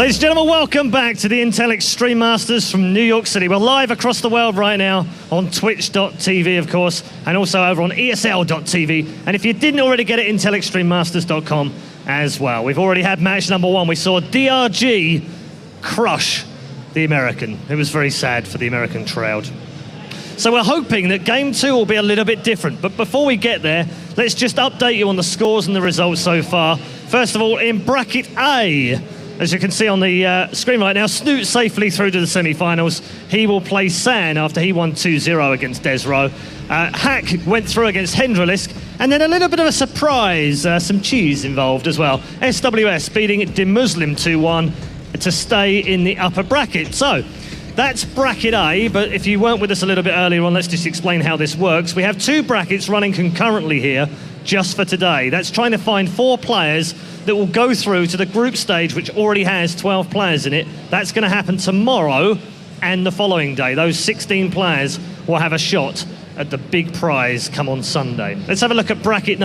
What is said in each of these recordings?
Ladies and gentlemen, welcome back to the Intel Extreme Masters from New York City. We're live across the world right now on twitch.tv, of course, and also over on ESL.tv. And if you didn't already get it, intelextrememasters.com as well. We've already had match number 1. We saw DRG crush the American. It was very sad for the American crowd. So we're hoping that game 2 will be a little bit different. But before we get there, let's just update you on the scores and the results so far. First of all, in bracket A, as you can see on the screen right now, Snoot safely through to the semi-finals. He will play San after he won 2-0 against Desro. Hack went through against Hendralisk, and then a little bit of a surprise, some cheese involved as well. SWS beating Demuslim 2-1 to stay in the upper bracket. So that's bracket A, but if you weren't with us a little bit earlier on, let's just explain how this works. We have 2 brackets running concurrently here just for today. That's trying to find 4 players that will go through to the group stage, which already has 12 players in it. That's going to happen tomorrow and the following day. Those 16 players will have a shot at the big prize come on Sunday. Let's have a look at bracket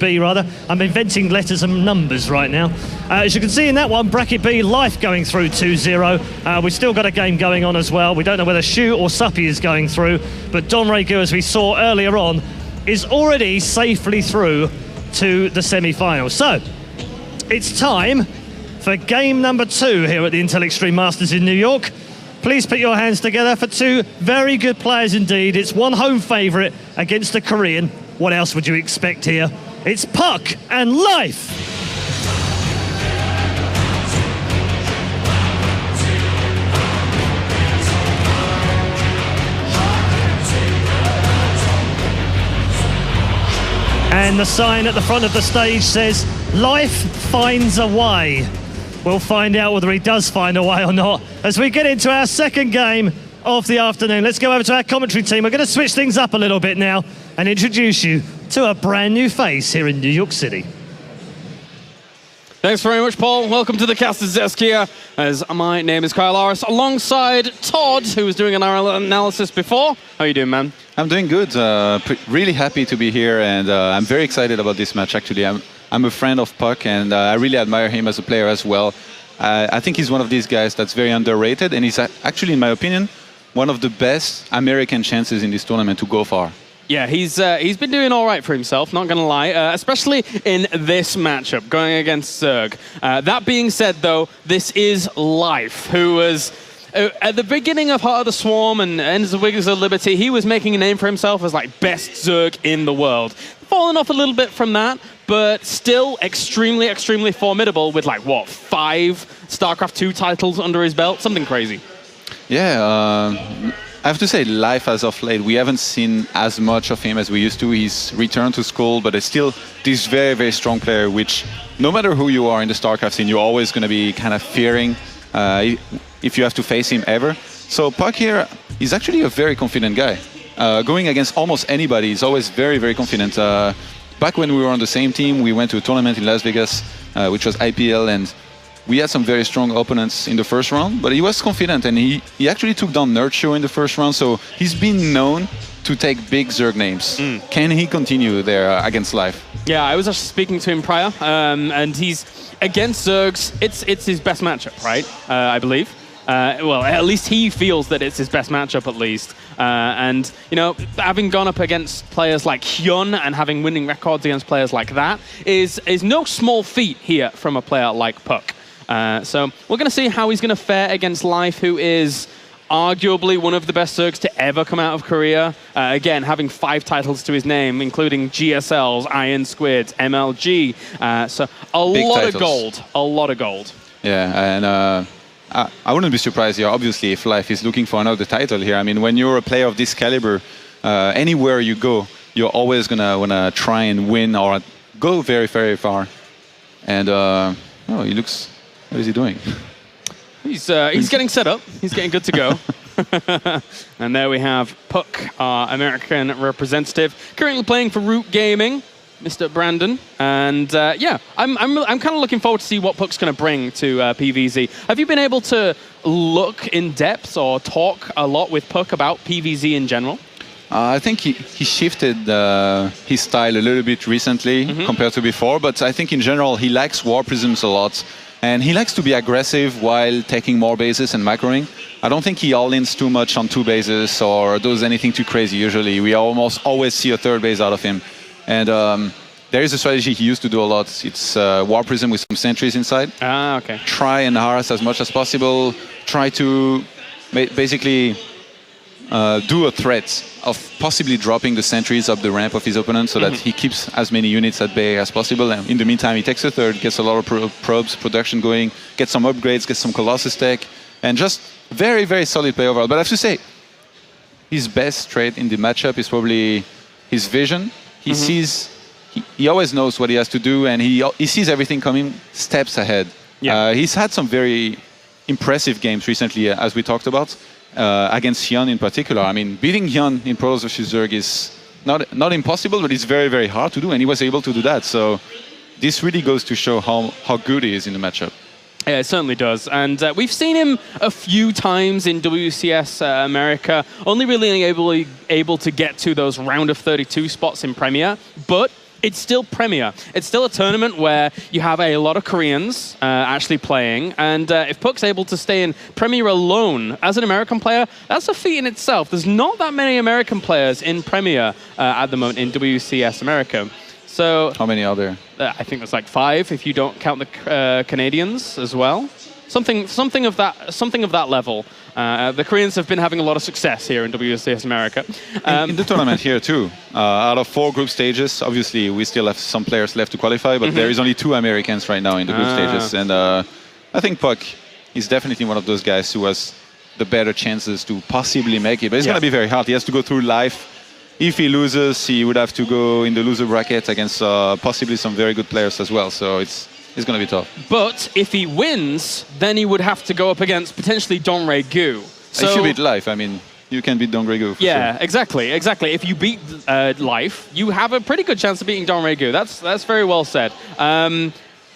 B rather. I'm inventing letters and numbers right now. As you can see in that one, bracket B, Life going through 2-0. We've still got a game going on as well. We don't know whether Shu or Suppi is going through, but Don Regu, as we saw earlier on, is already safely through to the semi-finals. So it's time for game number 2 here at the Intel Extreme Masters in New York. Please put your hands together for 2 very good players indeed. It's one home favourite against a Korean. What else would you expect here? It's Puck and Life. And the sign at the front of the stage says, Life finds a way. We'll find out whether he does find a way or not as we get into our second game of the afternoon. Let's go over to our commentary team. We're going to switch things up a little bit now and introduce you to a brand new face here in New York City. Thanks very much, Paul. Welcome to the Casters Desk here, as my name is Kyle Aris, alongside Todd, who was doing an analysis before. How are you doing, man? I'm doing good. Really happy to be here, and I'm very excited about this match, actually. I'm a friend of Puck, and I really admire him as a player as well. I think he's one of these guys that's very underrated, and he's actually, in my opinion, one of the best American chances in this tournament to go far. Yeah, he's been doing all right for himself, not going to lie, especially in this matchup, going against Zerg. That being said, though, this is Life, who was... at the beginning of Heart of the Swarm and Ends of Wings of Liberty, he was making a name for himself as like best Zerg in the world. Fallen off a little bit from that, but still extremely, extremely formidable with like, what, 5 StarCraft 2 titles under his belt? Something crazy. Yeah, I have to say, Life as of late, we haven't seen as much of him as we used to. He's returned to school, but it's still this very, very strong player, which no matter who you are in the StarCraft scene, you're always going to be kind of fearing if you have to face him ever. So Puck here is actually a very confident guy. Going against almost anybody, he's always very, very confident. Back when we were on the same team, we went to a tournament in Las Vegas, which was IPL, and we had some very strong opponents in the first round, but he was confident, and he actually took down Nerdshot in the first round, so he's been known to take big Zerg names. Can he continue there against Life? Yeah, I was actually speaking to him prior, and he's against Zergs. It's his best matchup, right? I believe. Well, at least he feels that it's his best matchup, at least. And, you know, having gone up against players like Hyun and having winning records against players like that is no small feat here from a player like Puck. So we're going to see how he's going to fare against Life, who is arguably one of the best Zergs to ever come out of Korea. Again, having 5 titles to his name, including GSLs, Iron Squids, MLG. So a lot of gold. Yeah, and I wouldn't be surprised here, obviously, if Life is looking for another title here. I mean, when you're a player of this caliber, anywhere you go, you're always going to want to try and win or go very, very far. And, oh, he looks... What is he doing? He's getting set up. He's getting good to go. And there we have Puck, our American representative, currently playing for Root Gaming, Mr. Brandon. And yeah, I'm kind of looking forward to see what Puck's going to bring to PVZ. Have you been able to look in depth or talk a lot with Puck about PVZ in general? I think he shifted his style a little bit recently compared to before, but I think in general he likes War Prisms a lot. And he likes to be aggressive while taking more bases and microing. I don't think he all-ins too much on 2 bases or does anything too crazy usually. We almost always see a 3rd base out of him. And there is a strategy he used to do a lot. It's War Prism with some sentries inside. Ah, okay. Try and harass as much as possible. Try to basically do a threat of possibly dropping the sentries up the ramp of his opponent so that he keeps as many units at bay as possible. And in the meantime, he takes a 3rd, gets a lot of probes, production going, gets some upgrades, gets some Colossus tech, and just very, very solid play overall. But I have to say, his best trait in the matchup is probably his vision. He sees, he always knows what he has to do, and he sees everything coming steps ahead. Yeah. He's had some very impressive games recently, as we talked about. Against Hyun in particular. I mean, beating Hyun in Protoss vs Zerg is not impossible, but it's very, very hard to do, and he was able to do that. So this really goes to show how good he is in the matchup. Yeah, it certainly does. And we've seen him a few times in WCS America, only really able to get to those round of 32 spots in Premier, but it's still Premier. It's still a tournament where you have a lot of Koreans actually playing, and if Puck's able to stay in Premier alone as an American player, that's a feat in itself. There's not that many American players in Premier at the moment in WCS America. So how many are there? I think there's like 5 if you don't count the Canadians as well. Something of that level. The Koreans have been having a lot of success here in WCS America. In the tournament here too, out of 4 group stages, obviously we still have some players left to qualify, but there is only 2 Americans right now in the group stages. And I think Puck is definitely one of those guys who has the better chances to possibly make it. But it's going to be very hard. He has to go through life. If he loses, he would have to go in the loser bracket against possibly some very good players as well. So it's going to be tough. But if he wins, then he would have to go up against potentially Donray Gu. So if you beat Life, I mean, you can beat Donray Gu for yeah, sure. exactly. If you beat Life, you have a pretty good chance of beating Donray Gu. That's very well said.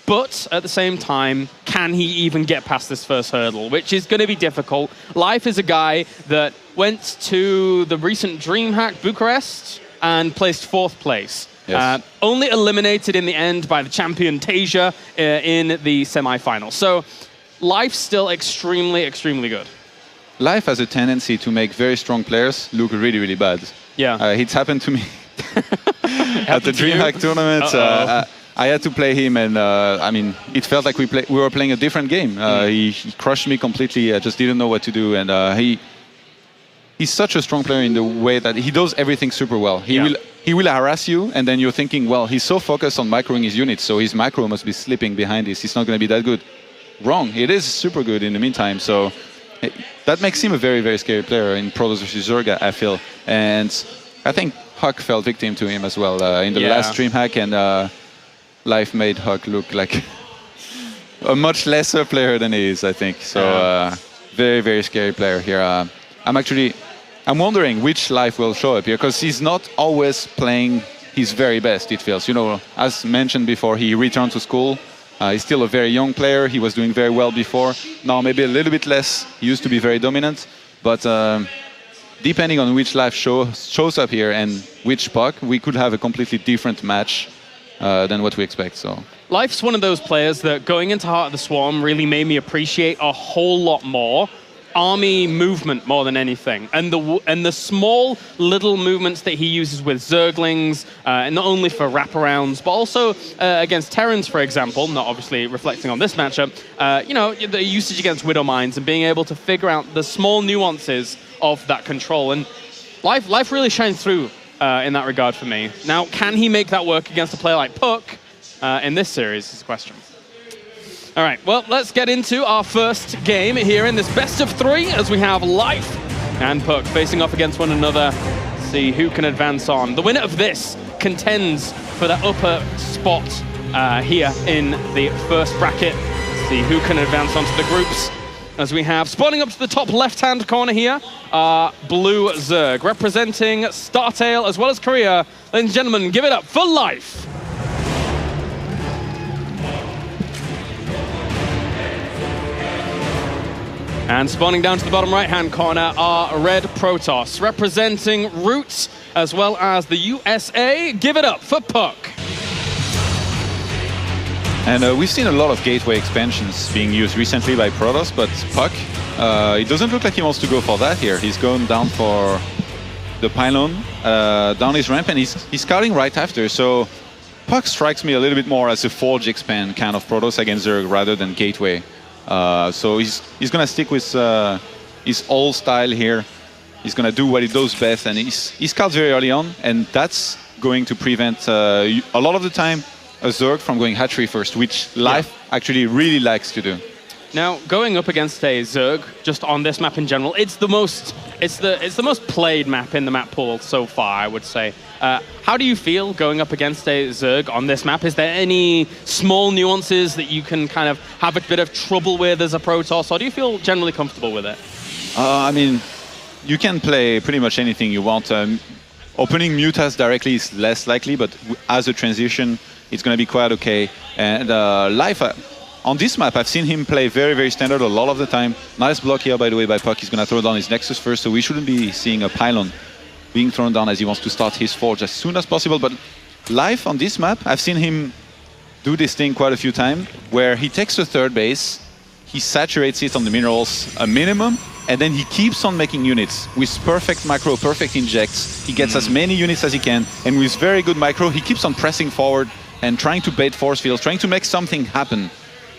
But at the same time, can he even get past this first hurdle, which is going to be difficult. Life is a guy that went to the recent DreamHack Bucharest and placed 4th place. Yes. Only eliminated in the end by the champion Tasia in the semi-final. So Life's still extremely, extremely good. Life has a tendency to make very strong players look really, really bad. Yeah. It's happened to me at the DreamHack tournament. I had to play him, and I mean, it felt like we were playing a different game. He crushed me completely. I just didn't know what to do, and he's such a strong player in the way that he does everything super well. He will harass you, and then you're thinking, well, he's so focused on microing his units, so his micro must be slipping behind this. He's not going to be that good. Wrong. It is super good in the meantime. So that makes him a very, very scary player in Protoss vs Zerg, I feel. And I think Huck fell victim to him as well in the last DreamHack, and Life made Huck look like a much lesser player than he is, I think. So very, very scary player here. I'm wondering which Life will show up here, because he's not always playing his very best, it feels. You know, as mentioned before, he returned to school. He's still a very young player. He was doing very well before. Now maybe a little bit less. He used to be very dominant. But depending on which Life shows up here and which Puck, we could have a completely different match than what we expect. So Life's one of those players that going into Heart of the Swarm really made me appreciate a whole lot more army movement more than anything, and the small little movements that he uses with Zerglings, not only for wraparounds but also against Terrans, for example. Not obviously reflecting on this matchup. You know, the usage against Widow Mines and being able to figure out the small nuances of that control, and Life really shines through in that regard for me. Now, can he make that work against a player like Puck in this series is the question. All right, well, let's get into our first game here in this best of 3 as we have Life and Puck facing off against one another. See who can advance on. The winner of this contends for the upper spot here in the first bracket. See who can advance onto the groups. As we have, spawning up to the top left-hand corner here, Blue Zerg, representing StarTale as well as Korea. Ladies and gentlemen, give it up for Life. And spawning down to the bottom right-hand corner are Red Protoss, representing Roots as well as the USA. Give it up for Puck. And we've seen a lot of gateway expansions being used recently by Protoss, but Puck, it doesn't look like he wants to go for that here. He's going down for the pylon, down his ramp, and he's scouting right after. So Puck strikes me a little bit more as a Forge expand kind of Protoss against Zerg rather than gateway. So he's going to stick with his old style here. He's going to do what he does best, and he scouts very early on, and that's going to prevent a lot of the time a Zerg from going hatchery first, which Life actually really likes to do. Now, going up against a Zerg, just on this map in general, it's the most played map in the map pool so far, I would say. How do you feel going up against a Zerg on this map? Is there any small nuances that you can kind of have a bit of trouble with as a Protoss, or do you feel generally comfortable with it? I mean, you can play pretty much anything you want. Opening Mutas directly is less likely, but as a transition, it's going to be quite okay. And Life, on this map, I've seen him play very, very standard a lot of the time. Nice block here, by the way, by Puck. He's going to throw down his Nexus first, so we shouldn't be seeing a pylon being thrown down as he wants to start his Forge as soon as possible. But Life on this map, I've seen him do this thing quite a few times, where he takes the third base, he saturates it on the minerals a minimum, and then he keeps on making units with perfect macro, perfect injects. He gets as many units as he can, and with very good micro, he keeps on pressing forward and trying to bait force fields, trying to make something happen.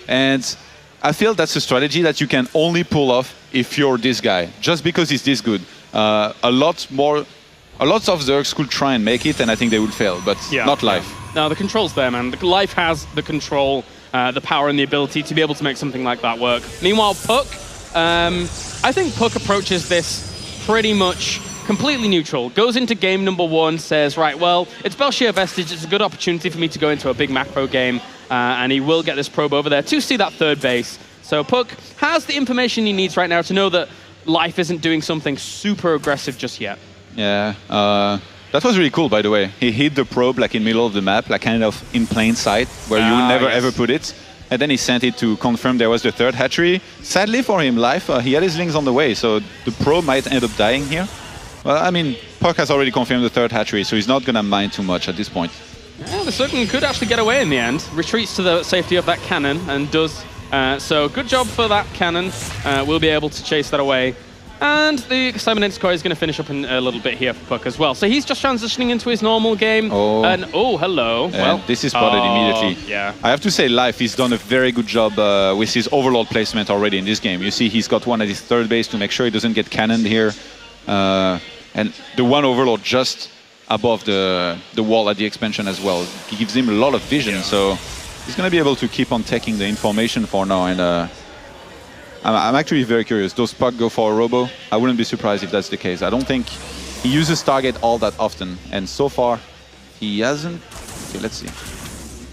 And I feel that's a strategy that you can only pull off if you're this guy, just because he's this good. A lot of Zergs could try and make it, and I think they would fail, but not Life. No, the control's there, man. Life has the control, the power and the ability to be able to make something like that work. Meanwhile, Puck, I think Puck approaches this pretty much completely neutral. Goes into game number one, says, right, well, it's Belshir Vestige. It's a good opportunity for me to go into a big macro game, and he will get this probe over there to see that third base. So Puck has the information he needs right now to know that Life isn't doing something super aggressive just yet. Yeah, that was really cool, by the way. He hit the probe like in the middle of the map, like kind of in plain sight, where you would never ever put it. And then he sent it to confirm there was the third hatchery. Sadly for him, Life, he had his links on the way, so the probe might end up dying here. Well, I mean, Puck has already confirmed the third hatchery, so he's not going to mind too much at this point. Yeah, the Zerg could actually get away in the end. Retreats to the safety of that cannon and does. So good job for that cannon. We'll be able to chase that away. And the Cybernetic Core is going to finish up in a little bit here for Puck as well. So he's just transitioning into his normal game. And hello. Well, this is spotted immediately. Yeah. I have to say, Life, he's done a very good job with his overlord placement already in this game. You see, he's got one at his third base to make sure he doesn't get cannoned here. And the one overlord just above the wall at the expansion as well. He gives him a lot of vision, so he's going to be able to keep on taking the information for now. And I'm actually very curious. Does Puck go for a robo? I wouldn't be surprised if that's the case. I don't think he uses Stargate all that often, and so far he hasn't. Okay, let's see.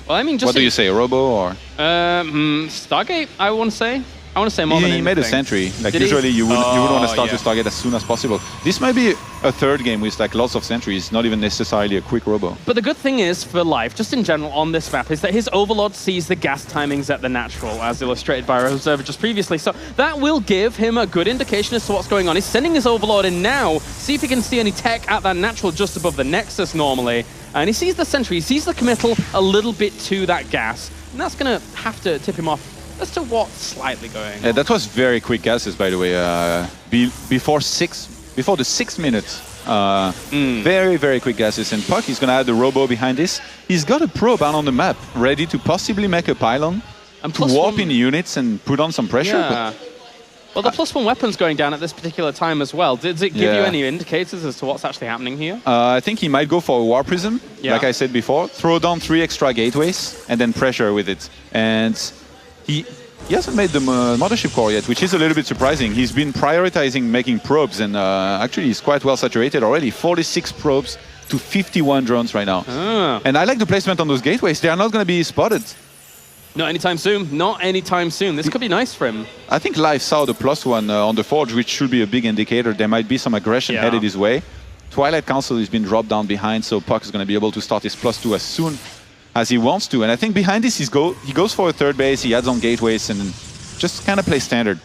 Well, I mean, just what do you say, a robo or? Stargate, I want to say. I want to say more than anything. He made a sentry. Like usually you would want to start to Stargate as soon as possible. This might be a third game with like lots of sentries, not even necessarily a quick robo. But the good thing is for Life, just in general on this map, is that his Overlord sees the gas timings at the natural, as illustrated by our observer just previously. So that will give him a good indication as to what's going on. He's sending his Overlord in now, see if he can see any tech at that natural just above the Nexus normally. And he sees the sentry, he sees the committal a little bit to that gas. And that's going to have to tip him off as to what's slightly going on. Yeah, that was very quick gases, by the way. Before the 6 minutes, very, very quick gases. And Puck is going to add the robo behind this. He's got a probe out on the map, ready to possibly make a pylon, and to warp in units and put on some pressure. Yeah. Well, the +1 weapon's going down at this particular time as well. Did it give you any indicators as to what's actually happening here? I think he might go for a War Prism, like I said before. Throw down 3 extra gateways, and then pressure with it. And he hasn't made the Mothership Core yet, which is a little bit surprising. He's been prioritizing making probes, and actually he's quite well saturated already. 46 probes to 51 drones right now. And I like the placement on those gateways. They are not going to be spotted. Not anytime soon. Not anytime soon. This could be nice for him. I think Life saw the +1 on the Forge, which should be a big indicator. There might be some aggression headed his way. Twilight Council has been dropped down behind, so Puck is going to be able to start his +2 as soon as he wants to. And I think behind this, he goes for a third base, he adds on gateways, and just kind of plays standard.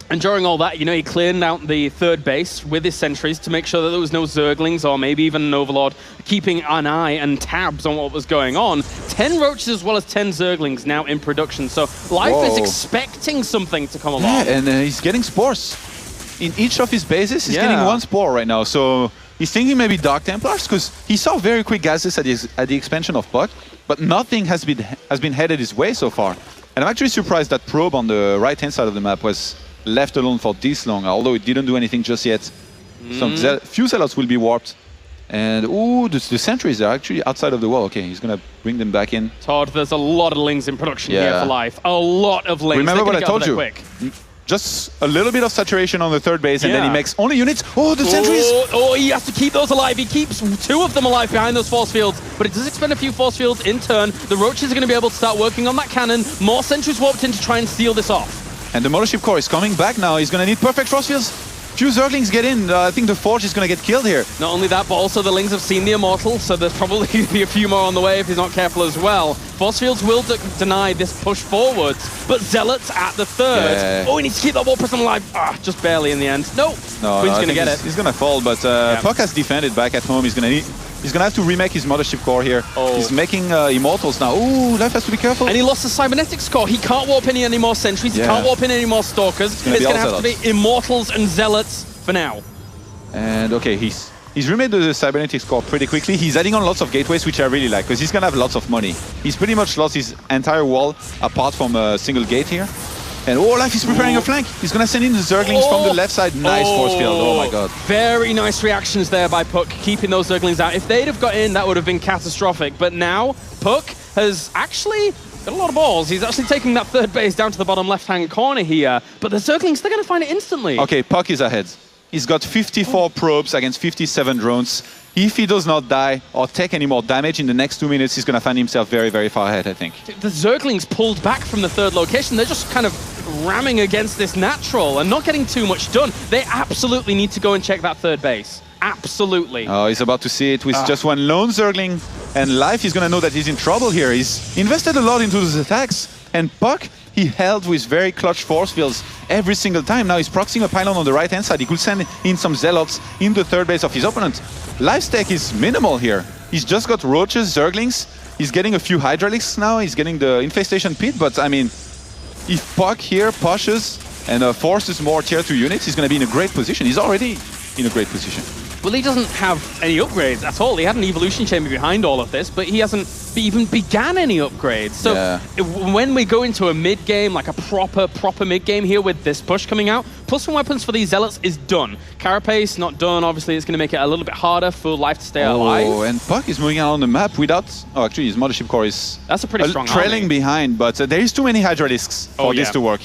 And during all that, you know, he cleared out the third base with his sentries to make sure that there was no Zerglings or maybe even an Overlord, keeping an eye and tabs on what was going on. 10 Roaches as well as 10 Zerglings now in production. So Life is expecting something to come along. Yeah, and he's getting spores. In each of his bases, he's getting one spore right now. So he's thinking maybe Dark Templars, because he saw very quick gases at the expansion of Puck, but nothing has been headed his way so far. And I'm actually surprised that Probe on the right-hand side of the map was left alone for this long, although it didn't do anything just yet. Some few Zealots will be warped. And, ooh, the sentries are actually outside of the wall. Okay, he's going to bring them back in. Todd, there's a lot of Lings in production here for Life. A lot of Lings. Remember what I told you? Quick. Just a little bit of saturation on the third base, and then he makes only units. Oh, the sentries! Oh, he has to keep those alive. He keeps 2 of them alive behind those force fields, but it does expend a few force fields in turn. The Roaches are going to be able to start working on that cannon. More sentries warped in to try and steal this off. And the Mothership Core is coming back now. He's going to need perfect force fields. Few Zerglings get in. I think the Forge is going to get killed here. Not only that, but also the Lings have seen the Immortal, so there's probably going to be a few more on the way if he's not careful as well. Force Fields will deny this push forwards, but Zealots at the third. Yeah. Oh, he needs to keep that War Prism alive. just barely in the end. No, Quinn's going to get it. He's going to fall, but Puck has defended back at home. He's going to have to remake his Mothership Core here. He's making Immortals now. Ooh, Life has to be careful. And he lost the Cybernetics Core. He can't warp in any more Sentries. He can't warp in any more Stalkers. It's going to have to be Immortals and Zealots for now. And okay, he's remade the Cybernetics Core pretty quickly. He's adding on lots of gateways, which I really like, because he's going to have lots of money. He's pretty much lost his entire wall, apart from a single gate here. And Life is preparing a flank. He's going to send in the Zerglings from the left side. Nice force field. Oh my god. Very nice reactions there by Puck, keeping those Zerglings out. If they'd have got in, that would have been catastrophic. But now, Puck has actually got a lot of balls. He's actually taking that third base down to the bottom left-hand corner here. But the Zerglings, they're going to find it instantly. Okay, Puck is ahead. He's got 54 probes against 57 drones. If he does not die or take any more damage in the next 2 minutes, he's going to find himself very, very far ahead, I think. The Zerglings pulled back from the third location. They're just kind of ramming against this natural and not getting too much done. They absolutely need to go and check that third base. Absolutely. Oh, he's about to see it with just one lone Zergling. And Life is going to know that he's in trouble here. He's invested a lot into those attacks. And Puck, he held with very clutch force fields every single time. Now he's proxying a pylon on the right-hand side. He could send in some Zealots in the third base of his opponent. Life's tech is minimal here. He's just got Roaches, Zerglings. He's getting a few Hydralisks now. He's getting the Infestation Pit. But, I mean, if Puck here pushes and forces more tier 2 units, he's going to be in a great position. He's already in a great position. Well, he doesn't have any upgrades at all. He had an evolution chamber behind all of this, but he hasn't even began any upgrades. So when we go into a mid-game, like a proper mid-game here with this push coming out, +1 weapons for these Zealots is done. Carapace, not done. Obviously, it's going to make it a little bit harder for Life to stay alive. Oh, and Puck is moving out on the map without... Oh, actually, his Mothership Core is... That's a pretty strong trailing army. Behind, but there is too many Hydralisks for this to work.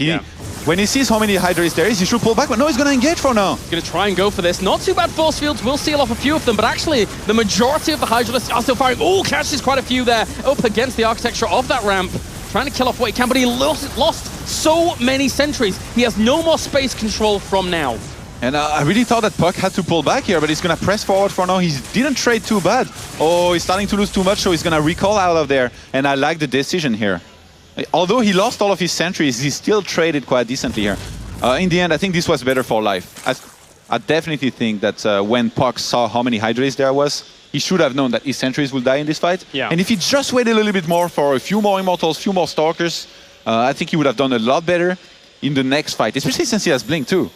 When he sees how many Hydralisks there is, he should pull back, but no, he's going to engage for now. He's going to try and go for this. Not too bad force fields. We'll seal off a few of them, but actually, the majority of the Hydralisks are still firing. Oh, catches quite a few there up against the architecture of that ramp. Trying to kill off what he can, but he lost so many sentries. He has no more space control from now. And I really thought that Puck had to pull back here, but he's going to press forward for now. He didn't trade too bad. Oh, he's starting to lose too much, so he's going to recall out of there. And I like the decision here. Although he lost all of his sentries, he still traded quite decently here. In the end, I think this was better for Life. I definitely think that when Puck saw how many Hydralisks there was, he should have known that his sentries will die in this fight. And if he just waited a little bit more for a few more Immortals, few more Stalkers, I think he would have done a lot better in the next fight, especially since he has Blink too.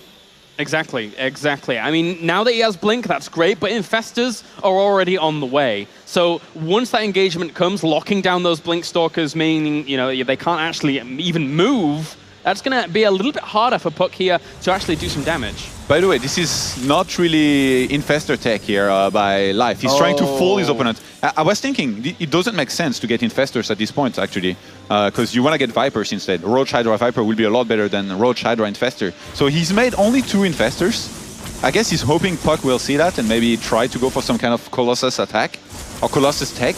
Exactly. I mean, now that he has Blink, that's great, but Infestors are already on the way. So once that engagement comes, locking down those Blink Stalkers, meaning, you know, they can't actually even move, that's going to be a little bit harder for Puck here to actually do some damage. By the way, this is not really Infestor tech here by Life. He's trying to fool his opponent. I was thinking, it doesn't make sense to get Infestors at this point, actually, because you want to get Vipers instead. Roach Hydra Viper will be a lot better than Roach Hydra Infestor. So he's made only 2 Infestors. I guess he's hoping Puck will see that and maybe try to go for some kind of Colossus attack or Colossus tech.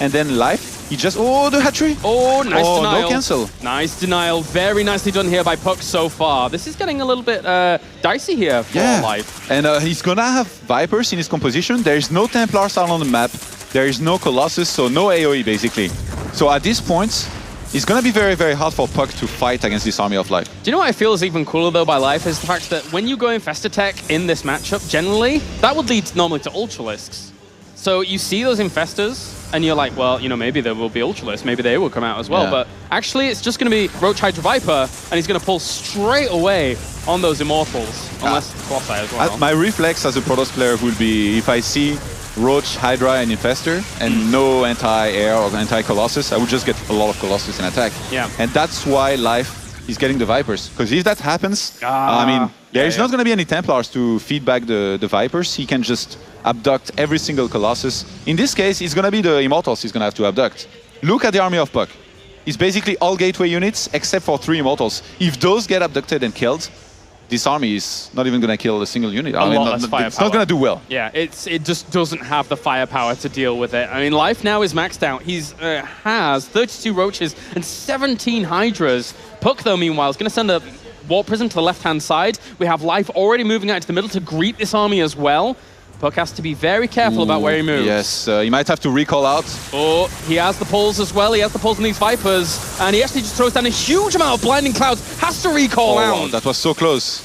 And then Life, he just... Oh, the hatchery! Oh, nice denial. No cancel. Nice denial. Very nicely done here by Puck so far. This is getting a little bit dicey here for Life. And he's going to have Vipers in his composition. There is no Templar style on the map. There is no Colossus, so no AoE, basically. So at this point, It's going to be very, very hard for Puck to fight against this army of life. Do you know what I feel is even cooler, though, by Life? Is the fact that when you go Infestor Tech in this matchup, generally, that would lead normally to Ultralisks. So you see those Infestors, and you're like, well, you know, maybe there will be Ultralisks, maybe they will come out as well. Yeah. But actually, it's just going to be Roach Hydra Viper, and he's going to pull straight away on those Immortals, unless Colossi as well. My reflex as a Protoss player would be if I see Roach, Hydra, and Infestor, and no anti-air or anti-Colossus, I would just get a lot of Colossus in attack. Yeah. And that's why Life is getting the Vipers. Because if that happens, I mean, there's not going to be any Templars to feed back the Vipers. He can just abduct every single Colossus. In this case, it's going to be the Immortals he's going to have to abduct. Look at the army of Puck. It's basically all gateway units except for 3 Immortals. If those get abducted and killed, this army is not even going to kill a single unit. It's not going to do well. Yeah, it just doesn't have the firepower to deal with it. I mean, Life now is maxed out. He's has 32 Roaches and 17 Hydras. Puck, though, meanwhile, is going to send a Warp Prism to the left-hand side. We have Life already moving out into the middle to greet this army as well. Puck has to be very careful about where he moves. Yes, he might have to recall out. Oh, he has the pulls as well. He has the pulls on these Vipers. And he actually just throws down a huge amount of Blinding Clouds. Has to recall out. Wow, that was so close.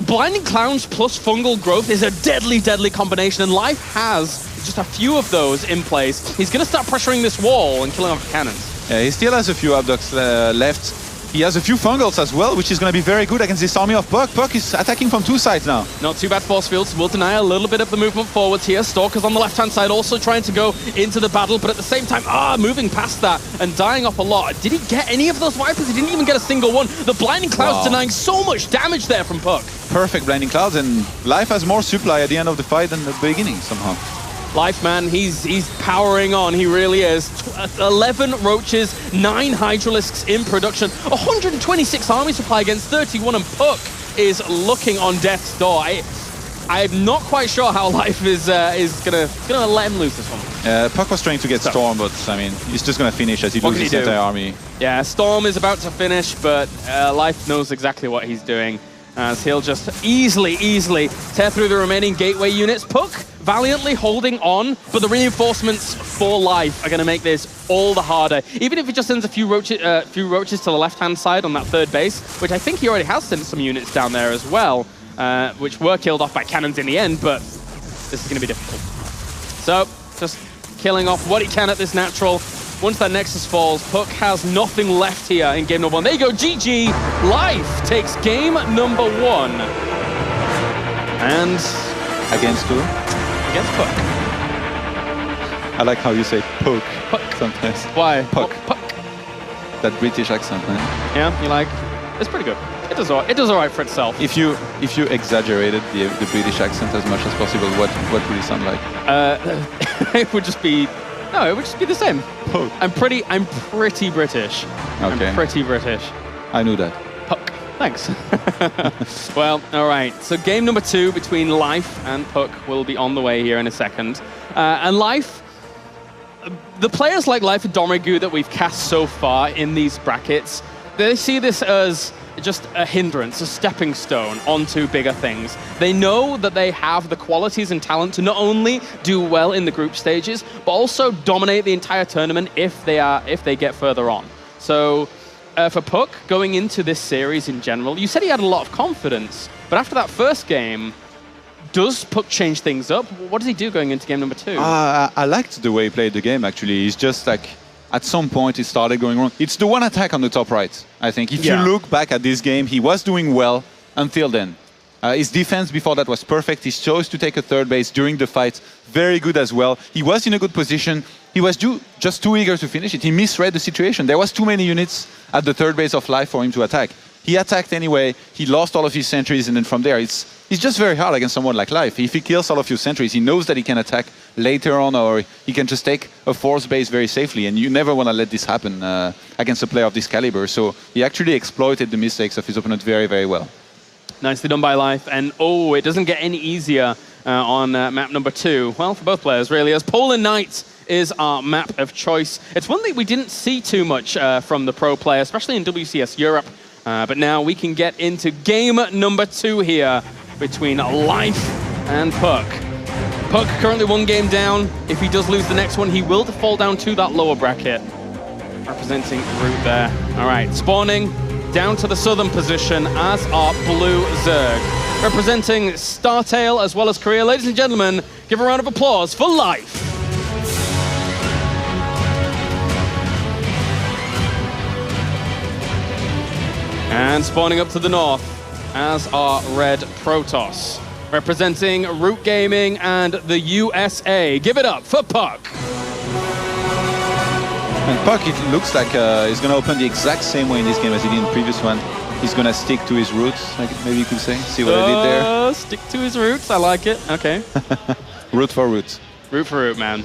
Blinding Clouds plus Fungal Growth is a deadly, deadly combination. And Life has just a few of those in place. He's going to start pressuring this wall and killing off the cannons. Yeah, he still has a few abducts left. He has a few Fungals as well, which is going to be very good against this army of Puck. Puck is attacking from 2 sides now. Not too bad force fields. Will deny a little bit of the movement forwards here. Stalker's on the left-hand side also trying to go into the battle, but at the same time, moving past that and dying off a lot. Did he get any of those Vipers? He didn't even get a single one. The Blinding Clouds denying so much damage there from Puck. Perfect Blinding Clouds, and Life has more supply at the end of the fight than the beginning somehow. Life, man, he's powering on. He really is. 11 Roaches, 9 Hydralisks in production, 126 army supply against 31, and Puck is looking on death's door. I'm not quite sure how Life is gonna let him lose this one. Puck was trying to get Storm, but I mean, he's just gonna finish as he loses his entire army. Yeah, Storm is about to finish, but Life knows exactly what he's doing, as he'll just easily tear through the remaining gateway units. Puck valiantly holding on, but the reinforcements for Life are going to make this all the harder. Even if he just sends a few roaches to the left-hand side on that 3rd base, which I think he already has sent some units down there as well, which were killed off by cannons in the end, but this is going to be difficult. So, just killing off what he can at this natural. Once that Nexus falls, Puck has nothing left here in game number 1. There you go, GG. Life takes game number 1. And against who? Against Puck. I like how you say Puck. Puck. Sometimes. Why? Puck. Puck. That British accent, man. Yeah, you like? It's pretty good. It does all right for itself. If you exaggerated the British accent as much as possible, what would it sound like? It would just be the same. Puck. I'm pretty British. Okay. I'm pretty British. I knew that. Puck. Thanks. Well, all right. So game number 2 between Life and Puck will be on the way here in a second. And Life, the players like Life and Domrigu that we've cast so far in these brackets, they see this as just a hindrance, a stepping stone onto bigger things. They know that they have the qualities and talent to not only do well in the group stages, but also dominate the entire tournament if they get further on. So for Puck, going into this series in general, you said he had a lot of confidence, but after that first game, does Puck change things up? What does he do going into game number 2? I liked the way he played the game, actually. He's just like, at some point, it started going wrong. It's the one attack on the top right, I think. If you look back at this game, he was doing well until then. His defense before that was perfect. He chose to take a 3rd base during the fight. Very good as well. He was in a good position. He was just too eager to finish it. He misread the situation. There was too many units at the 3rd base of Life for him to attack. He attacked anyway. He lost all of his sentries, and then from there, it's just very hard against someone like Life. If he kills all of your sentries, he knows that he can attack later on, or he can just take a 4th base very safely, and you never want to let this happen against a player of this caliber. So he actually exploited the mistakes of his opponent very, very well. Nicely done by Life, and it doesn't get any easier on map number 2. Well, for both players, really, as Poland Knight is our map of choice. It's one that we didn't see too much from the pro player, especially in WCS Europe. But now we can get into game number 2 here between Life and Puck. Puck currently 1 game down. If he does lose the next one, he will fall down to that lower bracket. representing Root there. All right, spawning down to the southern position, as are Blue Zerg. Representing StarTale as well as Korea. Ladies and gentlemen, give a round of applause for Life. And spawning up to the north, as are Red Protoss. Representing Root Gaming and the USA. Give it up for Puck. And Puck, it looks like he's going to open the exact same way in this game as he did in the previous one. He's going to stick to his roots, like maybe you could say. See what I did there? Stick to his roots. I like it. Okay. Root for root. Root for root, man.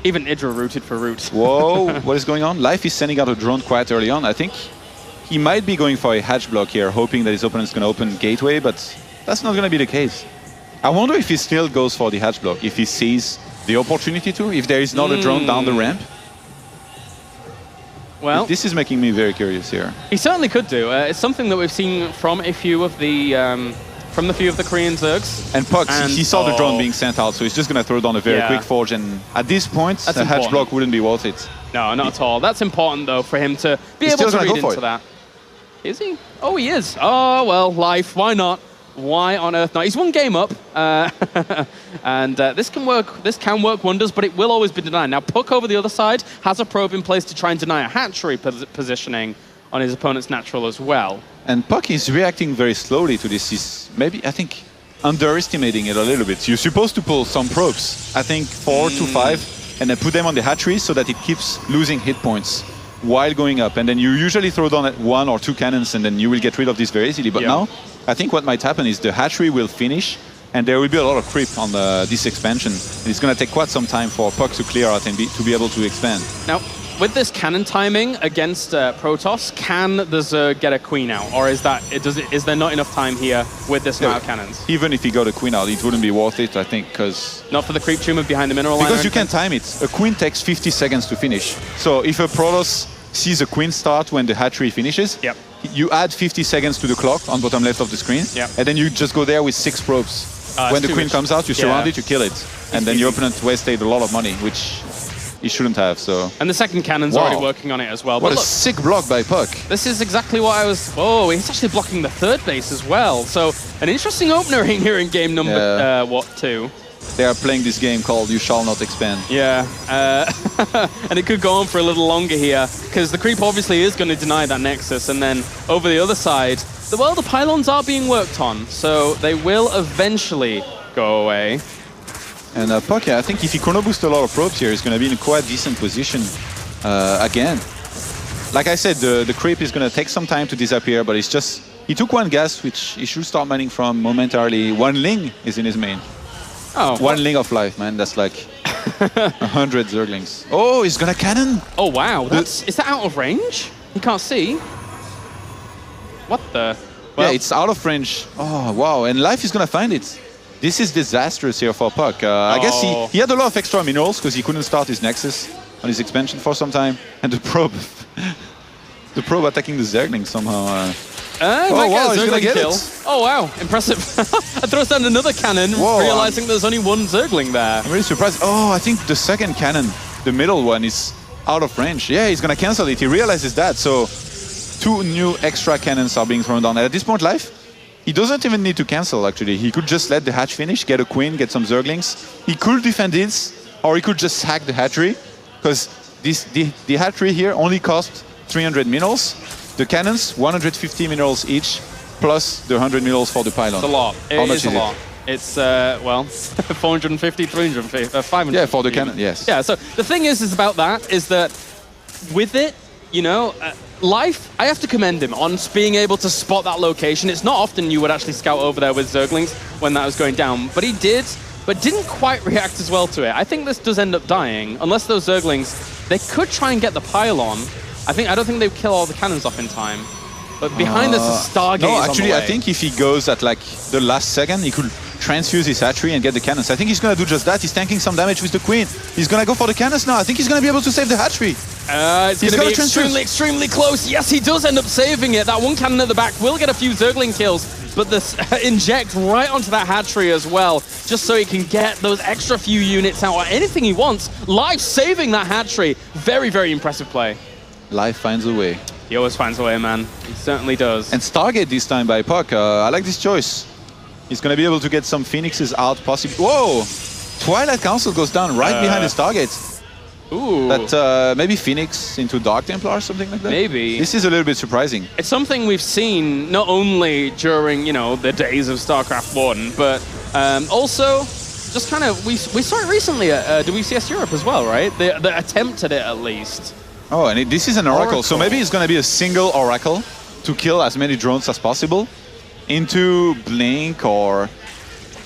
Even Idra rooted for root. Whoa, what is going on? Life is sending out a drone quite early on. I think he might be going for a hatch block here, hoping that his opponent's going to open gateway, but that's not going to be the case. I wonder if he still goes for the hatch block, if he sees the opportunity to, if there is not a drone down the ramp. Well, this is making me very curious here. He certainly could do. It's something that we've seen from a few of the few of the Korean Zergs. And Puck, he saw the drone being sent out, so he's just going to throw down a very quick forge. And at this point, a hatch block wouldn't be worth it. No, not at all. That's important though for him to be able to read into that. Is he? Oh, he is. Oh well, Life. Why not? Why on earth not? He's one game up, and this can work wonders, but it will always be denied. Now, Puck over the other side has a probe in place to try and deny a hatchery positioning on his opponent's natural as well. And Puck is reacting very slowly to this. He's maybe, I think, underestimating it a little bit. You're supposed to pull some probes, I think 4 to 5, and then put them on the hatchery so that it keeps losing hit points while going up. And then you usually throw down 1 or 2 cannons, and then you will get rid of this very easily. But now, I think what might happen is the hatchery will finish, and there will be a lot of creep on this expansion. And it's going to take quite some time for Puck to clear out and to be able to expand. Now, with this cannon timing against Protoss, can the Zerg get a queen out? Or is there not enough time here with this amount of cannons? Even if he got a queen out, it wouldn't be worth it, I think, because... Not for the creep tumor behind the mineral line? Because you can time it. A queen takes 50 seconds to finish. So if a Protoss sees a queen start when the hatchery finishes, you add 50 seconds to the clock on bottom left of the screen, and then you just go there with 6 probes. When the queen comes out, you surround it, you kill it. And then your opponent wasted a lot of money, which he shouldn't have, so... And the second cannon's already working on it as well. What a sick block by Puck. This is exactly what I was... Oh, he's actually blocking the third base as well. So, an interesting opener in here in game number, 2. They are playing this game called You Shall Not Expand. Yeah, and it could go on for a little longer here, because the creep obviously is going to deny that Nexus, and then over the other side, the pylons are being worked on, so they will eventually go away. And Puck, I think if he chrono boosts a lot of probes here, he's going to be in a quite decent position again. Like I said, the creep is going to take some time to disappear, but it's just... He took 1 gas, which he should start mining from momentarily. 1 Ling is in his main. Oh, 1 Ling of life, man. That's like 100 Zerglings. Oh, he's gonna cannon! Oh, wow. Is that out of range? You can't see. What the... Well, yeah, it's out of range. Oh, wow. And life is gonna find it. This is disastrous here for Puck. I guess he had a lot of extra minerals because he couldn't start his Nexus on his expansion for some time. And the probe... the probe attacking the Zergling somehow. Oh wow, he's gonna get it. Oh wow, impressive. I throws down another cannon, realizing there's only 1 Zergling there. I'm really surprised. Oh, I think the second cannon, the middle one, is out of range. Yeah, he's gonna cancel it. He realizes that. So 2 new extra cannons are being thrown down. And at this point, Life, he doesn't even need to cancel, actually. He could just let the hatch finish, get a queen, get some Zerglings. He could defend this, or he could just hack the hatchery, because the hatchery here only costs 300 minerals. The cannons, 150 minerals each, plus the 100 minerals for the pylon. It's a lot. It is a lot. It's, well, 450, 350, 500. Yeah, for the cannon, yes. Yeah, so the thing is about that, is that with it, you know, Life, I have to commend him on being able to spot that location. It's not often you would actually scout over there with Zerglings when that was going down, but he did, but didn't quite react as well to it. I think this does end up dying, unless those Zerglings, they could try and get the pylon. I don't think they would kill all the cannons off in time. But behind this is Stargate. No, actually, I think if he goes at like the last second, he could transfuse his hatchery and get the cannons. I think he's going to do just that. He's tanking some damage with the queen. He's going to go for the cannons now. I think he's going to be able to save the hatchery. It's going to be extremely, extremely close. Yes, he does end up saving it. That 1 cannon at the back will get a few Zergling kills, but this inject right onto that hatchery as well, just so he can get those extra few units out or anything he wants. Life saving that hatchery. Very, very impressive play. life finds a way. He always finds a way, man. He certainly does. And Stargate this time by Puck. I like this choice. He's going to be able to get some Phoenixes out, possibly. Whoa! Twilight Council goes down right behind the Stargate. Ooh. That maybe Phoenix into Dark Templar or something like that? Maybe. This is a little bit surprising. It's something we've seen not only during, you know, the days of StarCraft 1, but also just kind of, we saw it recently at WCS Europe as well, right? The attempt at it, at least. Oh, and this is an Oracle. So maybe it's going to be a single Oracle to kill as many drones as possible into Blink, or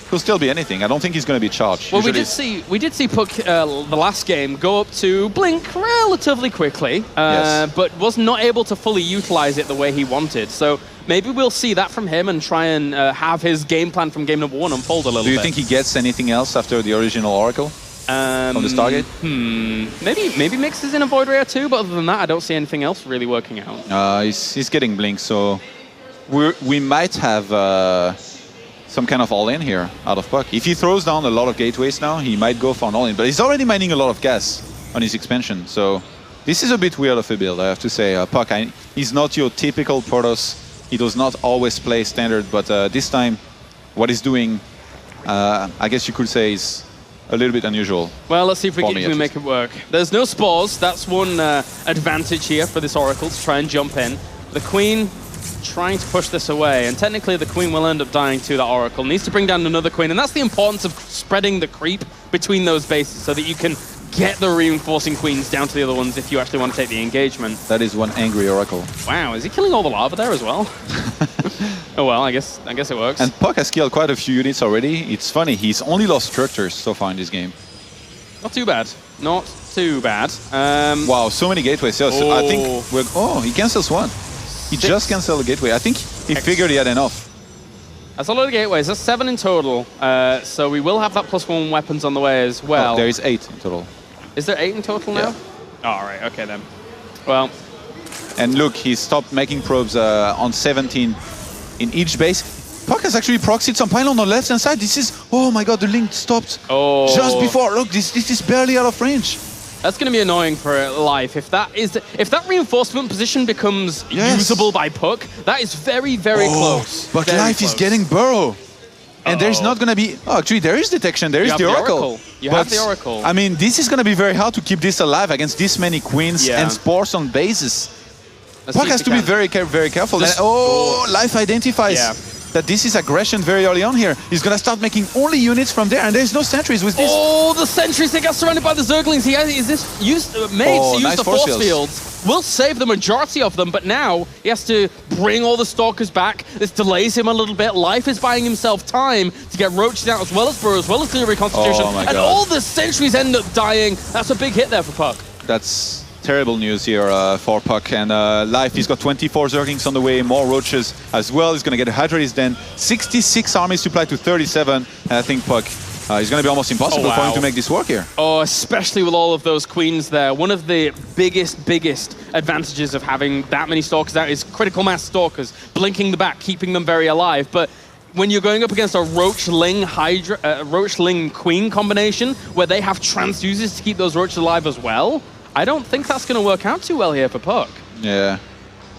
could still be anything. I don't think he's going to be charged. Well, Usually we did see Puck the last game go up to Blink relatively quickly, Yes. but was not able to fully utilize it the way he wanted. So maybe we'll see that from him and try and have his game plan from game number 1 unfold a little bit. Do you think he gets anything else after the original Oracle from the Stargate? Maybe mixes in a Void Ray or 2, but other than that, I don't see anything else really working out. He's getting Blink, so we might have some kind of all-in here out of Puck. If he throws down a lot of gateways now, he might go for an all-in, but he's already mining a lot of gas on his expansion, so this is a bit weird of a build, I have to say. Puck, he's not your typical Protoss. He does not always play standard, but this time, what he's doing, I guess you could say, is a little bit unusual. Well, let's see if we can make it. it work. There's no spores. That's one advantage here for this Oracle to try and jump in. The Queen trying to push this away, and technically the Queen will end up dying to that Oracle. Needs to bring down another Queen, and that's the importance of spreading the creep between those bases so that you can get the reinforcing Queens down to the other ones if you actually want to take the engagement. That is one angry Oracle. Wow, is he killing all the lava there as well? Oh well, I guess it works. And Puck has killed quite a few units already. It's funny, he's only lost structures so far in this game. Not too bad. Not too bad. Wow, so many gateways. So I think he cancels one. He just canceled the gateway. I think he figured he had enough. That's a lot of gateways. That's 7 in total. So we will have that +1 weapons on the way as well. Oh, there is 8 in total. Is there 8 in total now? Yeah. All right. Okay then. Well. And look, he stopped making probes on 17 in each base. Puck has actually proxied some pylon on the left-hand side. This is, oh my god, the link stopped just before. Look, this is barely out of range. That's going to be annoying for life. If that reinforcement position becomes usable by Puck, that is very, very close. But very life close. is getting Burrow. And there's not going to be... Oh, actually, there is detection. There is the Oracle. You have the Oracle. I mean, this is going to be very hard to keep this alive against this many Queens and Spores on bases. Puck has to be very careful. Life identifies that this is aggression very early on here. He's going to start making only units from there, and there's no sentries with this. Oh, the sentries, they got surrounded by the Zerglings. He is this made to use the force fields. Will save the majority of them, but now he has to bring all the Stalkers back. This delays him a little bit. Life is buying himself time to get roached out as well as Burrow, as well as clear reconstitution. And all the sentries end up dying. That's a big hit there for Puck. That's terrible news here for Puck. And Life, he's got 24 Zerglings on the way, more roaches as well. He's going to get a Hydralis then. 66 army supply to 37. And I think Puck, it's going to be almost impossible for him to make this work here. Oh, especially with all of those Queens there. One of the biggest advantages of having that many Stalkers out is critical mass Stalkers, blinking the back, keeping them very alive. But when you're going up against a Roach-Ling Queen combination, where they have transducers to keep those Roaches alive as well, I don't think that's going to work out too well here for Puck. Yeah.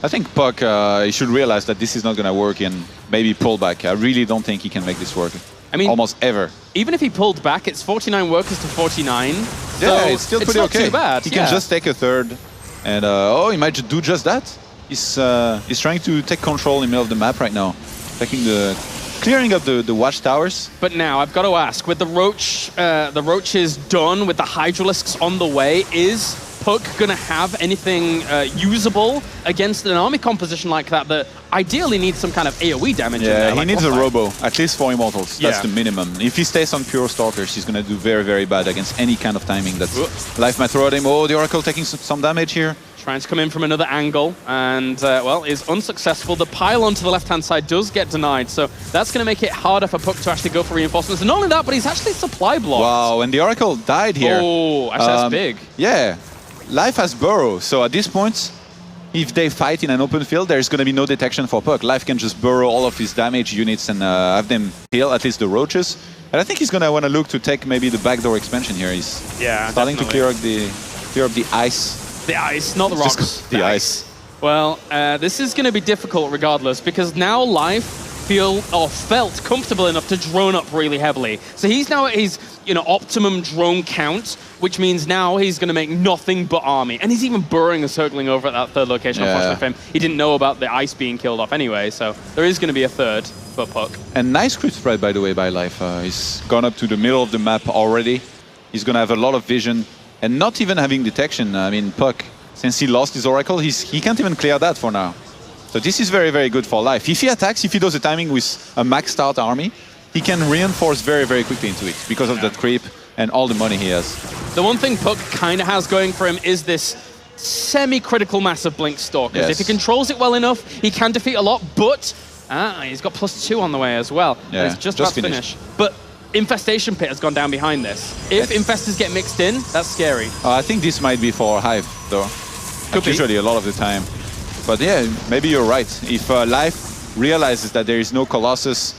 I think Puck, he should realize that this is not going to work and maybe pull back. I really don't think he can make this work. I mean, almost ever. Even if he pulled back, it's 49 workers to 49. Yeah, so it's still pretty okay. Too bad. He can just take a third. And, he might do just that. He's trying to take control in the middle of the map right now. Clearing up the watchtowers. But now, I've got to ask, with the Roaches done, with the Hydralisks on the way, is Puck going to have anything usable against an army composition like that ideally needs some kind of AoE damage in there? Yeah, he needs a Robo, at least 4 Immortals. That's the minimum. If he stays on pure Stalkers, he's going to do very, very bad against any kind of timing that Life might throw at him. Oh, the Oracle taking some damage here. Trying to come in from another angle, and, is unsuccessful. The pylon to the left-hand side does get denied, so that's going to make it harder for Puck to actually go for reinforcements. And not only that, but he's actually supply blocked. Wow, and the Oracle died here. Oh, actually that's big. Yeah, Life has Burrow, so at this point, if they fight in an open field, there's going to be no detection for Puck. Life can just burrow all of his damage units and have them kill at least the Roaches. And I think he's going to want to look to take maybe the backdoor expansion here. He's starting to clear up the ice The ice, not the rocks. Just the ice. Well, this is going to be difficult regardless, because now Life felt comfortable enough to drone up really heavily. So he's now at his optimum drone count, which means now he's going to make nothing but army. And he's even burrowing and circling over at that third location, unfortunately for him. He didn't know about the ice being killed off anyway, so there is going to be a third for Puck. And nice crit spread, by the way, by Life. He's gone up to the middle of the map already. He's going to have a lot of vision, and not even having detection. I mean, Puck, since he lost his Oracle, he can't even clear that for now. So this is very, very good for Life. If he attacks, if he does the timing with a maxed out army, he can reinforce very, very quickly into it because of that creep and all the money he has. The one thing Puck kind of has going for him is this semi-critical mass of Blink Stalkers. Yes. If he controls it well enough, he can defeat a lot, but he's got +2 on the way as well. Yeah, and it's just about to finish. But Infestation Pit has gone down behind this. If Infestors get mixed in, that's scary. I think this might be for Hive, though. Usually a lot of the time. But yeah, maybe you're right. If Life realizes that there is no Colossus,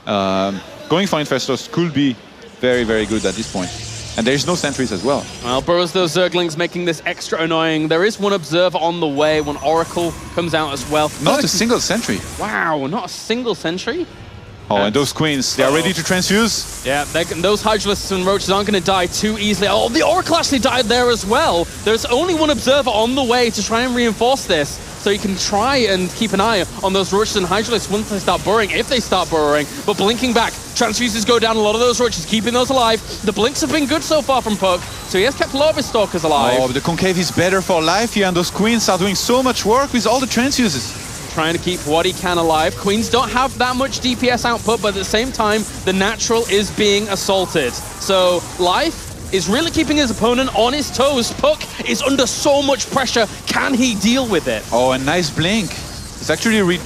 going for Infestors could be very, very good at this point. And there's no sentries as well. Well, burrows those Zerglings, making this extra annoying. There is one Observer on the way, one Oracle comes out as well. Not a single sentry. Wow, not a single sentry? Oh, and those Queens, they are ready to transfuse. Yeah, those Hydralisks and Roaches aren't going to die too easily. Oh, the Oracle actually died there as well. There's only one Observer on the way to try and reinforce this, so you can try and keep an eye on those Roaches and Hydralisks once they start burrowing, if they start burrowing. But blinking back, transfuses go down a lot of those Roaches, keeping those alive. The blinks have been good so far from Puck, so he has kept a lot of his Stalkers alive. Oh, but the Concave is better for Life here, and those Queens are doing so much work with all the transfuses. Trying to keep what he can alive. Queens don't have that much DPS output, but at the same time, the natural is being assaulted. So Life is really keeping his opponent on his toes. Puck is under so much pressure. Can he deal with it? Oh, and nice blink. It's actually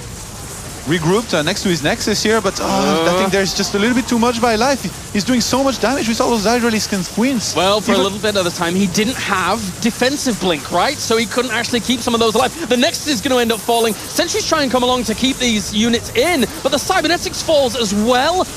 regrouped next to his Nexus here, but I think there's just a little bit too much by Life. He's doing so much damage with all those Hydralisks and Queens. Well, for a little bit of the time, he didn't have defensive blink, right? So he couldn't actually keep some of those alive. The Nexus is going to end up falling. Sentries try and come along to keep these units in, but the Cybernetics falls as well.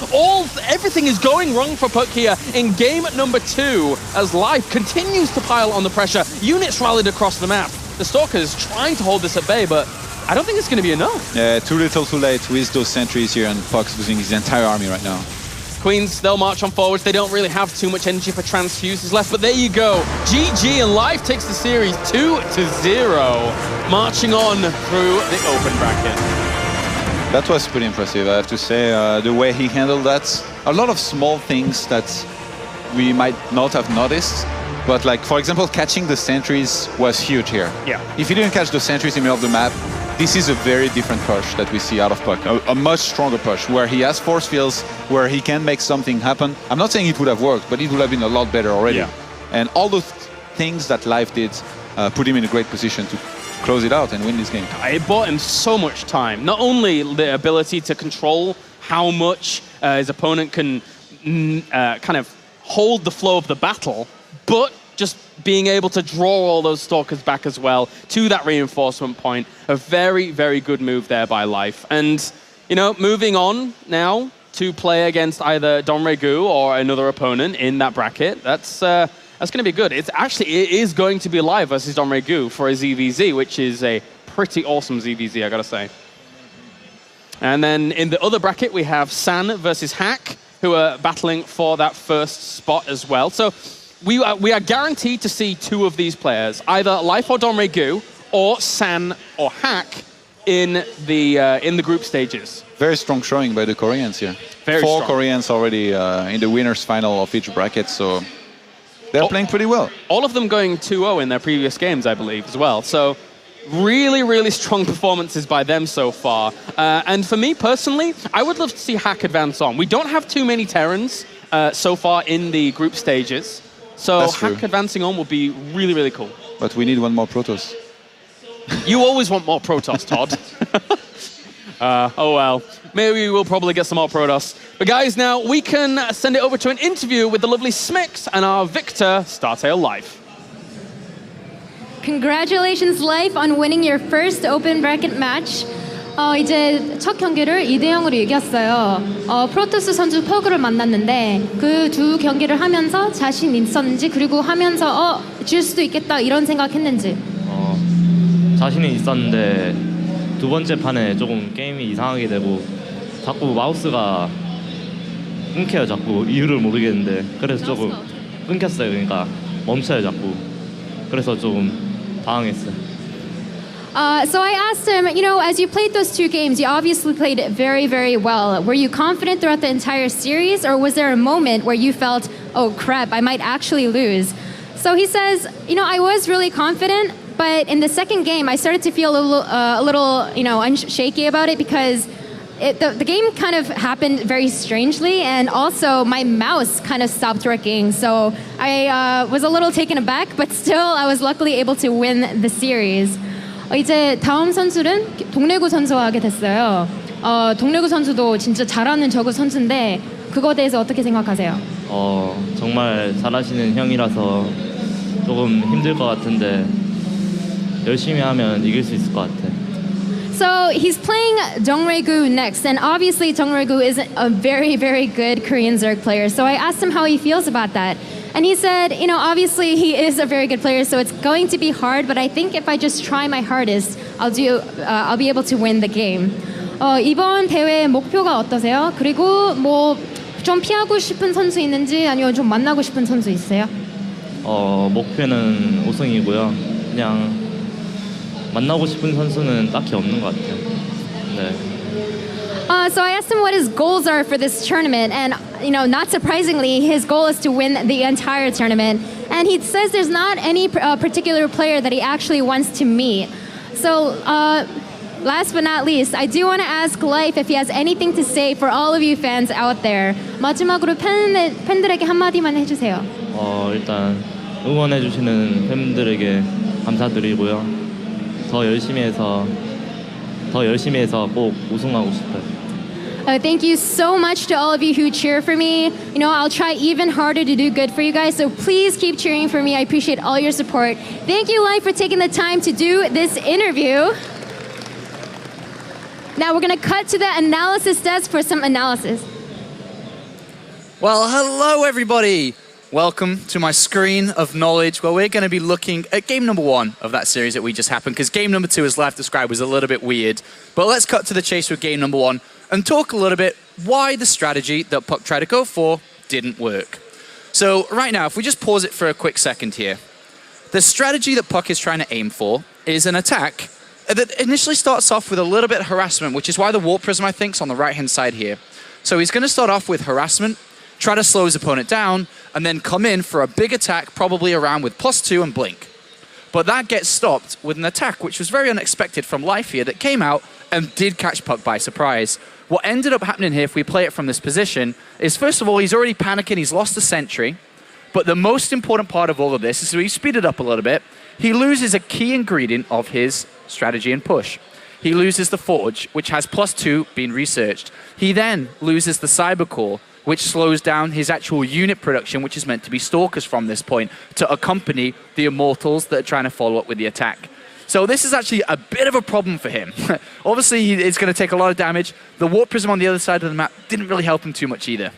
Everything is going wrong for Puck here in game number 2 as Life continues to pile on the pressure. Units rallied across the map. The Stalkers trying to hold this at bay, but I don't think it's going to be enough. Yeah, too little, too late with those sentries here, and Puck's losing his entire army right now. Queens, they'll march on forwards. They don't really have too much energy for transfuses left, but there you go. GG, and Life takes the series 2-0, marching on through the open bracket. That was pretty impressive, I have to say. The way he handled that. A lot of small things that we might not have noticed. But like, for example, catching the sentries was huge here. Yeah. If he didn't catch the sentries in the middle of the map, this is a very different push that we see out of Puck. A much stronger push, where he has force fields, where he can make something happen. I'm not saying it would have worked, but it would have been a lot better already. Yeah. And all those things that Life did put him in a great position to close it out and win this game. It bought him so much time. Not only the ability to control how much his opponent can kind of hold the flow of the battle, but just being able to draw all those Stalkers back as well to that reinforcement point. A very, very good move there by Life. And, moving on now to play against either Don Regu or another opponent in that bracket, that's going to be good. It is going to be Live versus Don Regu for a ZVZ, which is a pretty awesome ZVZ, I gotta say. And then in the other bracket, we have San versus Hack, who are battling for that first spot as well. So we are guaranteed to see 2 of these players, either Life or Don Regu, or San or Hack in the group stages. Very strong showing by the Koreans here. Very 4 strong. Koreans already in the winners final of each bracket, so they're playing pretty well. All of them going 2-0 in their previous games, I believe, as well. So really, really strong performances by them so far. And for me personally, I would love to see Hack advance on. We don't have too many Terrans so far in the group stages. So That's Hack true. advancing on would be really, really cool. But we need one more Protoss. You always want more Protoss, Todd. Oh well. Maybe we'll probably get some more Protoss. But guys, now we can send it over to an interview with the lovely Smix and our Victor StarTale Life. Congratulations, Life, on winning your first open bracket match. 이제 첫 경기를 2대0으로 이겼어요. 프로토스 선수 퍼그를 만났는데 그 두 경기를 하면서 자신 있었는지, 그리고 하면서 질 수도 있겠다 이런 생각했는지. 자신이 있었는데 두 번째 판에 조금 게임이 이상하게 되고 자꾸 마우스가 끊겨요. 자꾸 이유를 모르겠는데 그래서 조금 끊겼어요. 그러니까 멈춰요 자꾸. 그래서 조금 당황했어요. So I asked him, you know, as you played those two games, you obviously played it very, very well. Were you confident throughout the entire series, or was there a moment where you felt, oh crap, I might actually lose? So he says, you know, I was really confident, but in the second game, I started to feel a little, you know, shaky about it because the game kind of happened very strangely, and also my mouse kind of stopped working. So I was a little taken aback, but still, I was luckily able to win the series. 이제 다음 선수는 동래구 선수와 하게 됐어요. 동래구 선수도 진짜 잘하는 저그 선수인데 그거에 대해서 어떻게 생각하세요? 정말 잘하시는 형이라서 조금 힘들 것 같은데 열심히 하면 이길 수 있을 것 같아. So he's playing Dongraegu next, and obviously Dongraegu is a very, very good Korean Zerg player. So I asked him how he feels about that. And he said, you know, obviously he is a very good player, so it's going to be hard, but I think if I just try my hardest, I'll be able to win the game. 이번 대회 목표가 어떠세요? 그리고 뭐 좀 피하고 싶은 선수 있는지 아니면 좀 만나고 싶은 선수 있어요? 목표는 우승이고요. 그냥 만나고 싶은 선수는 딱히 없는 것 같아요. 네. So I asked him what his goals are for this tournament, and you know, not surprisingly, his goal is to win the entire tournament. And he says there's not any particular player that he actually wants to meet. So last but not least, I do want to ask Life if he has anything to say for all of you fans out there. 마지막으로 팬들에게 한마디만 해주세요. 일단 응원해주시는 팬들에게 감사드리고요. 더 열심히 해서 꼭 우승하고 싶어요. Thank you so much to all of you who cheer for me. You know, I'll try even harder to do good for you guys, so please keep cheering for me. I appreciate all your support. Thank you, Life, for taking the time to do this interview. Now we're going to cut to the analysis desk for some analysis. Well, hello, everybody. Welcome to my screen of knowledge where we're going to be looking at game number 1 of that series that we just happened, because game number 2, as Life described, was a little bit weird. But let's cut to the chase with game number 1 and talk a little bit why the strategy that Puck tried to go for didn't work. So right now, if we just pause it for a quick second here, the strategy that Puck is trying to aim for is an attack that initially starts off with a little bit of harassment, which is why the Warp Prism, I think, is on the right-hand side here. So he's going to start off with harassment, try to slow his opponent down, and then come in for a big attack, probably around with +2 and blink. But that gets stopped with an attack, which was very unexpected from Life here, that came out and did catch Puck by surprise. What ended up happening here, if we play it from this position, is first of all, he's already panicking, he's lost a sentry, but the most important part of all of this is, so we speed it up a little bit, he loses a key ingredient of his strategy and push. He loses the Forge, which has +2 being researched. He then loses the Cyber Core, which slows down his actual unit production, which is meant to be Stalkers from this point, to accompany the Immortals that are trying to follow up with the attack. So this is actually a bit of a problem for him. Obviously, it's going to take a lot of damage. The Warp Prism on the other side of the map didn't really help him too much either.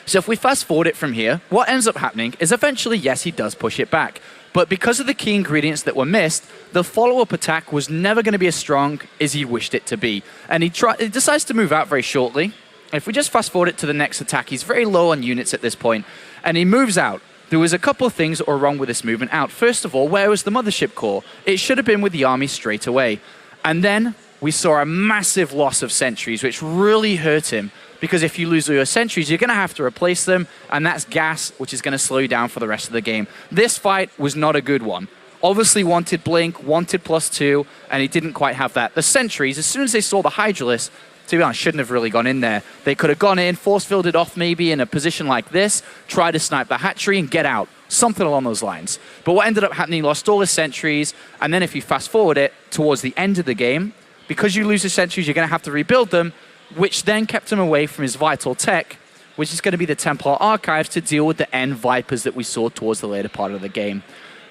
So if we fast forward it from here, what ends up happening is eventually, yes, he does push it back. But because of the key ingredients that were missed, the follow-up attack was never going to be as strong as he wished it to be. And he decides to move out very shortly. If we just fast forward it to the next attack, he's very low on units at this point, and he moves out. There was a couple of things that were wrong with this movement out. First of all, where was the Mothership Core? It should have been with the army straight away. And then we saw a massive loss of sentries, which really hurt him, because if you lose all your sentries, you're going to have to replace them, and that's gas, which is going to slow you down for the rest of the game. This fight was not a good one. Obviously wanted Blink, wanted +2, and he didn't quite have that. The sentries, as soon as they saw the Hydralisk, to be honest, shouldn't have really gone in there. They could have gone in, force-filled it off maybe in a position like this, try to snipe the hatchery and get out. Something along those lines. But what ended up happening, he lost all his sentries, and then if you fast-forward it towards the end of the game, because you lose your sentries, you're going to have to rebuild them, which then kept him away from his vital tech, which is going to be the Templar Archives to deal with the end Vipers that we saw towards the later part of the game.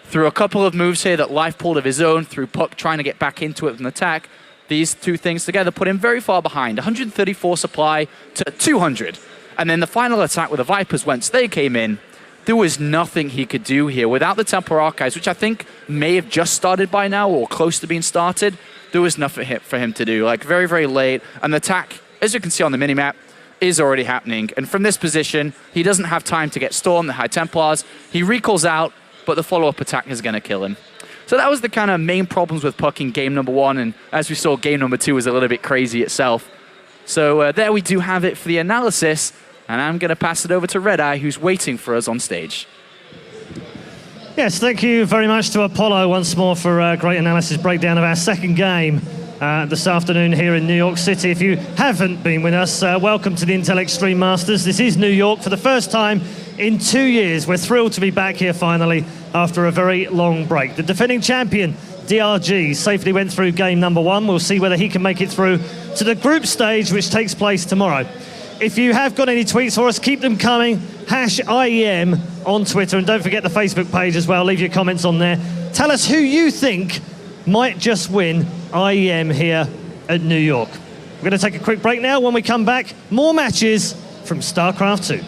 Through a couple of moves here that Life pulled of his own, through Puck trying to get back into it with an attack, these two things together put him very far behind, 134 supply to 200. And then the final attack with the Vipers, once they came in, there was nothing he could do here. Without the Temple Archives, which I think may have just started by now or close to being started, there was nothing for him to do. Like, very, very late. And the attack, as you can see on the minimap, is already happening. And from this position, he doesn't have time to get Storm, the High Templars. He recalls out, but the follow-up attack is going to kill him. So that was the kind of main problems with Puck in game number 1. And as we saw, game number 2 was a little bit crazy itself. So there we do have it for the analysis. And I'm going to pass it over to Red Eye, who's waiting for us on stage. Yes, thank you very much to Apollo once more for a great analysis breakdown of our second game this afternoon here in New York City. If you haven't been with us, welcome to the Intel Extreme Masters. This is New York for the first time in 2 years. We're thrilled to be back here finally after a very long break. The defending champion, DRG, safely went through game number 1. We'll see whether he can make it through to the group stage, which takes place tomorrow. If you have got any tweets for us, keep them coming. #IEM on Twitter. And don't forget the Facebook page as well. Leave your comments on there. Tell us who you think might just win IEM here at New York. We're going to take a quick break now. When we come back, more matches from StarCraft 2.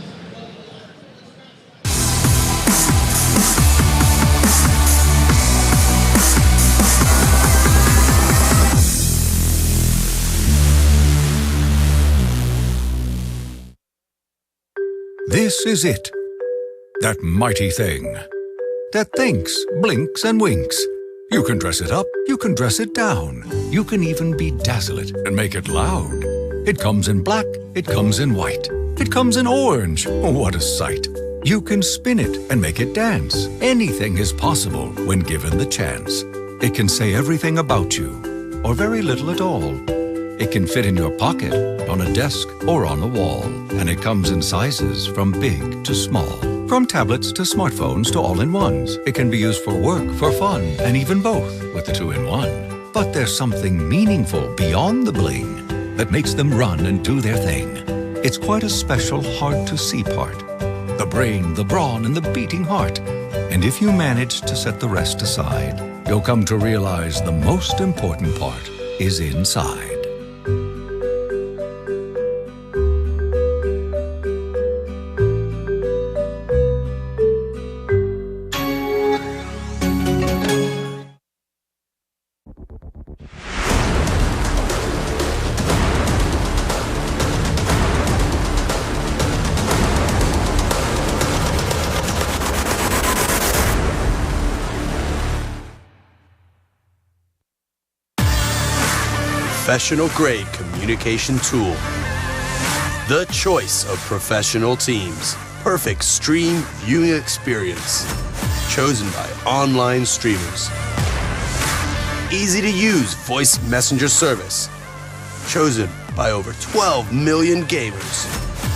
This is it. That mighty thing. That thinks, blinks, and winks. You can dress it up, you can dress it down. You can even bedazzle it and make it loud. It comes in black, it comes in white. It comes in orange. What a sight. You can spin it and make it dance. Anything is possible when given the chance. It can say everything about you, or very little at all. It can fit in your pocket, on a desk, or on a wall. And it comes in sizes from big to small. From tablets to smartphones to all-in-ones. It can be used for work, for fun, and even both with the 2-in-1. But there's something meaningful beyond the bling that makes them run and do their thing. It's quite a special, hard-to-see part. The brain, the brawn, and the beating heart. And if you manage to set the rest aside, you'll come to realize the most important part is inside. Professional-grade communication tool. The choice of professional teams. Perfect stream viewing experience. Chosen by online streamers. Easy-to-use voice messenger service. Chosen by over 12 million gamers.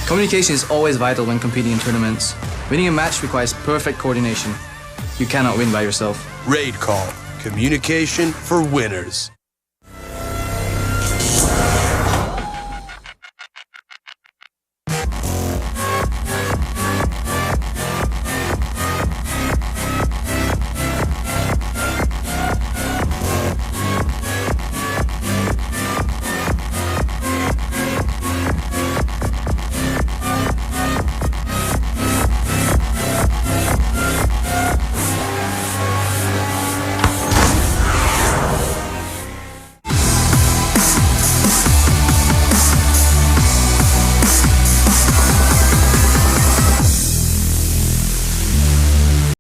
Communication is always vital when competing in tournaments. Winning a match requires perfect coordination. You cannot win by yourself. Raid Call. Communication for winners.